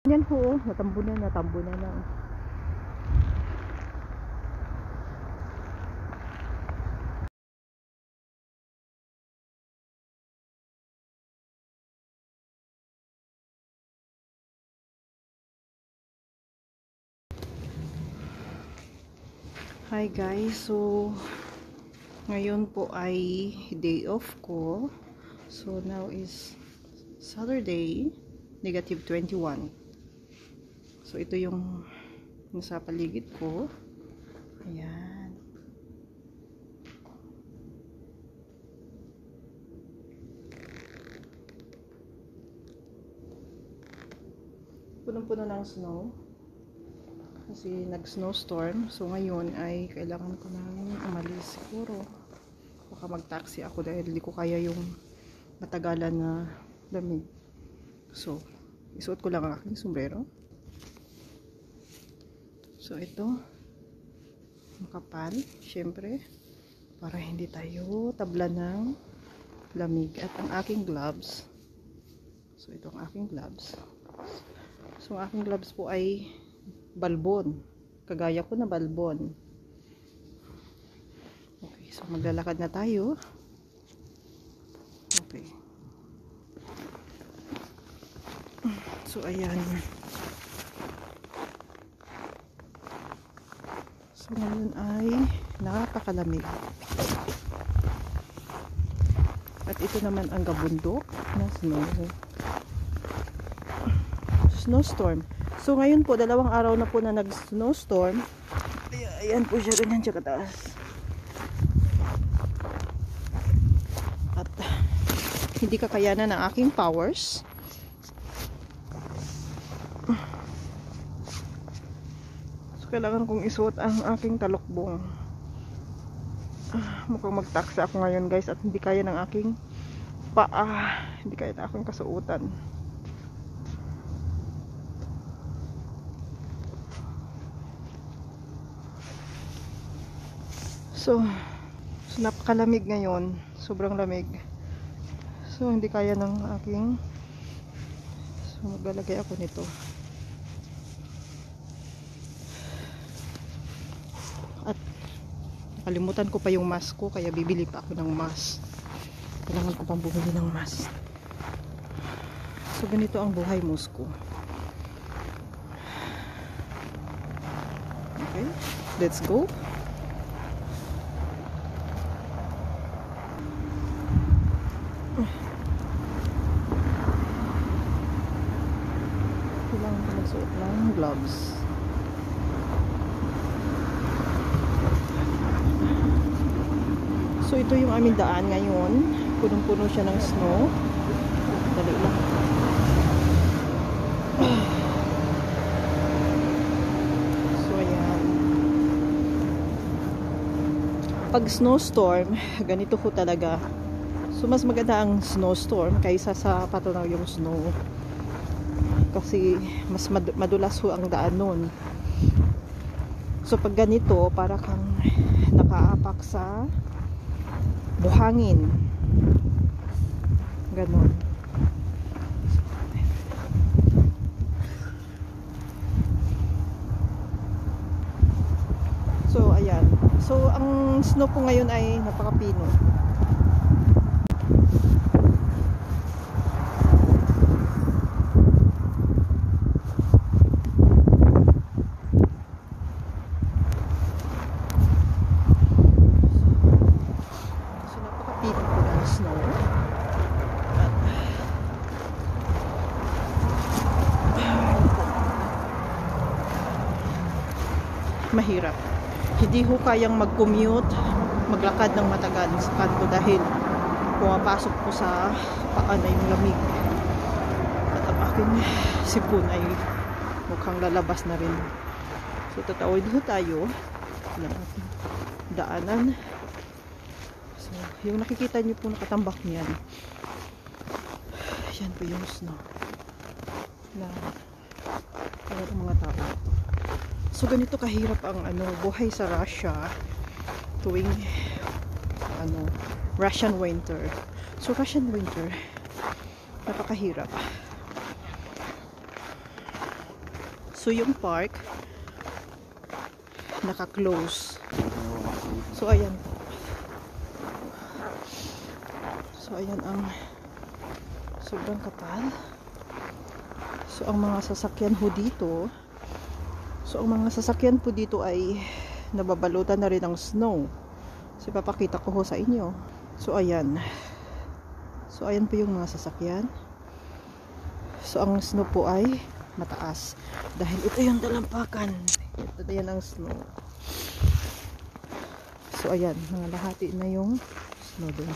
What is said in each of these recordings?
Yan po, natambo na lang. Hi guys, so ngayon po ay day off ko. So now is Saturday, -21. So ito yung nasa paligid ko. Ayan. Punong-puno ng snow. Kasi nag-snowstorm. So ngayon ay kailangan ko nang umalis siguro. Baka mag-taxi ako dahil hindi ko kaya yung matagalan na lamig. So, isuot ko lang ang aking sombrero. So ito, makapal, syempre, para hindi tayo tabla ng lamig. At ang aking gloves. So ito ang aking gloves. So ang aking gloves po ay balbon. Kagaya ko na balbon. Okay, so maglalakad na tayo. Okay. So ayan. So ngayon ay napakalamig. At ito naman ang gabundok na snowstorm. So ngayon po, 2 araw na po na nag-snowstorm. Ayan po siya, ganyan siya kataas. At hindi kakayanan ng aking powers. So kailangan kong isuot ang aking talokbong. Mukhang mag-taxi ako ngayon guys, at hindi kaya ng aking paa. Hindi kaya ng aking kasuotan. So napakalamig ngayon. Sobrang lamig. So hindi kaya ng aking, so maglalagay ako nito. At nakalimutan ko pa yung mask ko, kaya bibili pa ako ng mask. Kailangan ko pang bumili ng mask. So ganito ang buhay Moscow. Okay, let's go. Kailangan ko magsuot ng gloves. So ito yung aming daan ngayon. Punong-puno siya ng snow. Dali lang. So ayan. Pag snowstorm, ganito po talaga. So mas maganda ang snowstorm kaysa sa patunaw yung snow. Kasi mas madulas ho ang daan nun. So pag ganito, para kang nakaapak sa buhangin. Ganon. So ayan. So ang snow po ngayon ay napakapino. Mahirap. Hindi ho kayang mag-commute, maglakad ng matagal sa kanto dahil pumapasok po sa paa na yung lamig. At ang aking sipon ay mukhang lalabas na rin. So tatawid ho tayo ng ating daanan. So yung nakikita nyo po nakatambak niyan, yan po yung snow na mga tao. So ganito kahirap ang buhay sa Russia tuwing Russian winter. So Russian winter napakahirap. So yung park naka-close. So ayan. So ayan ang sobrang kapal. So ang mga sasakyan po dito, ay nababalutan na rin ng snow. So ipapakita ko ho sa inyo. So ayan. So ayan po yung mga sasakyan. So ang snow po ay mataas. Dahil ito yung dalampakan. Ito yan ang snow. So ayan, nangalahati na yung snow doon.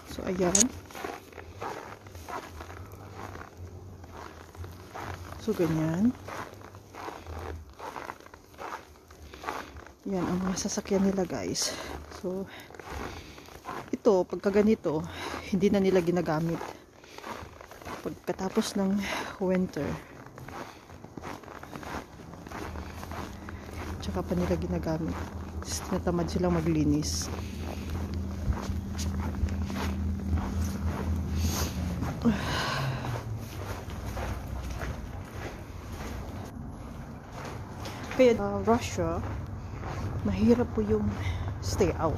So ayan. So ganyan. Yan ang mga sasakyan nila, guys. So ito, pagka ganito, hindi na nila ginagamit. Pagkatapos ng winter, tsaka pa nila ginagamit. Natamad silang maglinis. Kaya Russia, mahirap po yung stay out.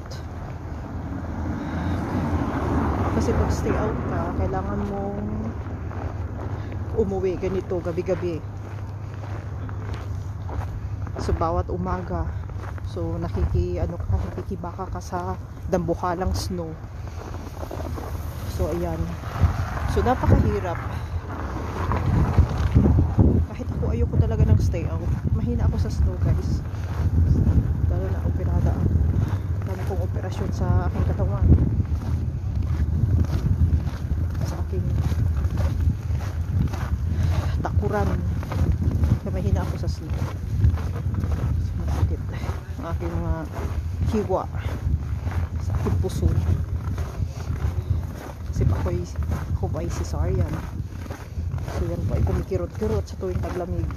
Kasi pag stay out ka, kailangan mong umuwi ganito gabi-gabi. So bawat umaga, so nakikibaka ka sa dambuhalang snow. So ayan. So napakahirap. Kahit ako ayoko talaga ng stay out. Mahina ako sa snow, guys. Lalo na operada. Dami kong operasyon sa aking katawan. Sa aking takuran. Kaya mahina ako sa snow. Masakit ang aking mga hiwa sa aking puso. Kasi ako ba ay cesarean. So yan po ay kumikirot-kirot sa tuwing taglamig.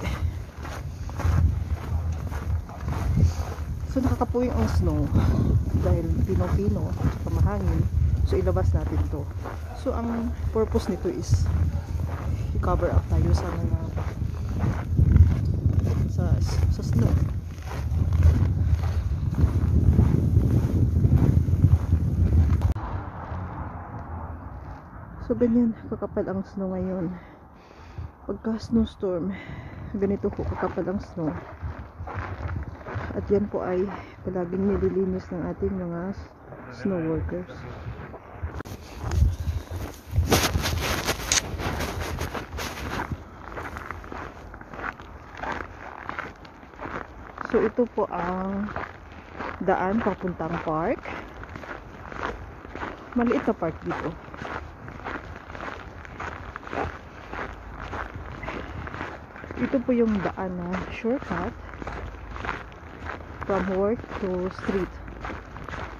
So nakakapuwing ang snow dahil pino-pino at mahangin. So ilabas natin to. So ang purpose nito is i-cover up tayo sa mga sa snow. So ganyan kakapal ang snow ngayon. Pagka snowstorm, ganito po kakapal ang snow. At yan po ay palaging nililinis ng ating mga snow workers. So ito po ang daan papuntang park. Maliit na park dito. Ito po yung daan na shortcut from work to street.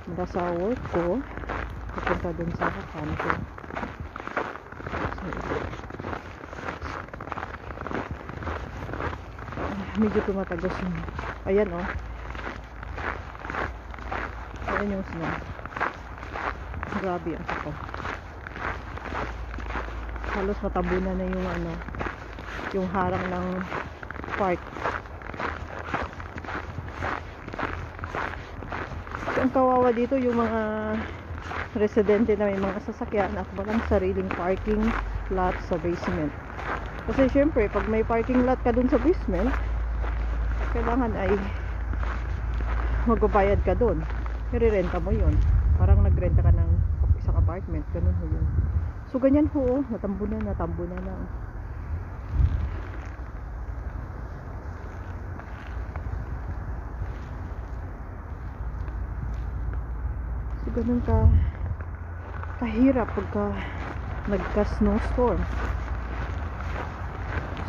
Mula sa work ko papunta dun sa kanto. So, medyo tumatagos yun. Ayan o. Ayan yung snow. Grabe ang kapal. Halos matabunan na yung yung harang ng park. So, ang kawawa dito yung mga residente na may mga sasakyan at walang sariling parking lot sa basement. Kasi syempre pag may parking lot ka dun sa basement, kailangan ay magbabayad ka dun. Irerenta mo yun. Parang nagrenta ka ng isang apartment. Ganun ho yun. So ganyan ho. Natambunan na. So ganun kahirap pagka nagka-snowstorm.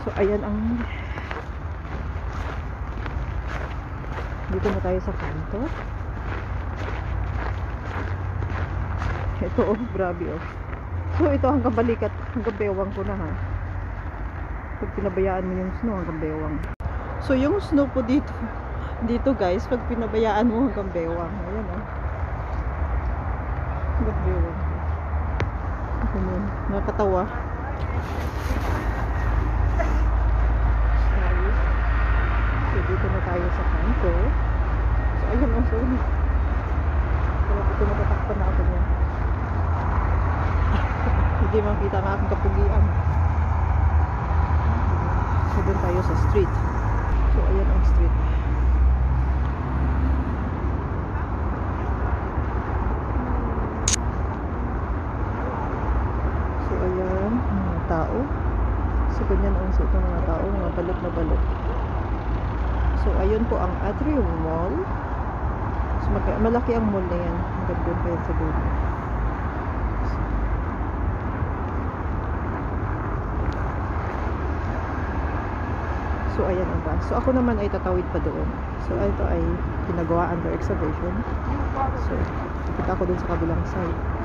So ayan ang dito na tayo sa kanto. Ito grabe So ito hanggang balikat, hanggang bewang ko na ha. Pag pinabayaan mo yung snow hanggang bewang. So yung snow po dito guys, pag pinabayaan mo hanggang bewang. Ayan hanggang bewang. Nakakatawa. So, dito na tayo sa kanto. So, ayun ang sorry. Kaya dito natatakpan na ako niyan. Hindi makita ang aking kapugian. So, doon tayo sa street. So, ayan ang street. So, ayan. Mga tao. So, ganyan ang suot ng mga tao. Mga balot na balot. So, ayun po ang Atrium Mall. So, malaki ang mall na yan. Maganda pa yan sa dulo. So, ayan ang bus. So, ako naman ay tatawid pa doon. So, ito ay pinagawa under excavation. So, kita ko dun sa kabilang side.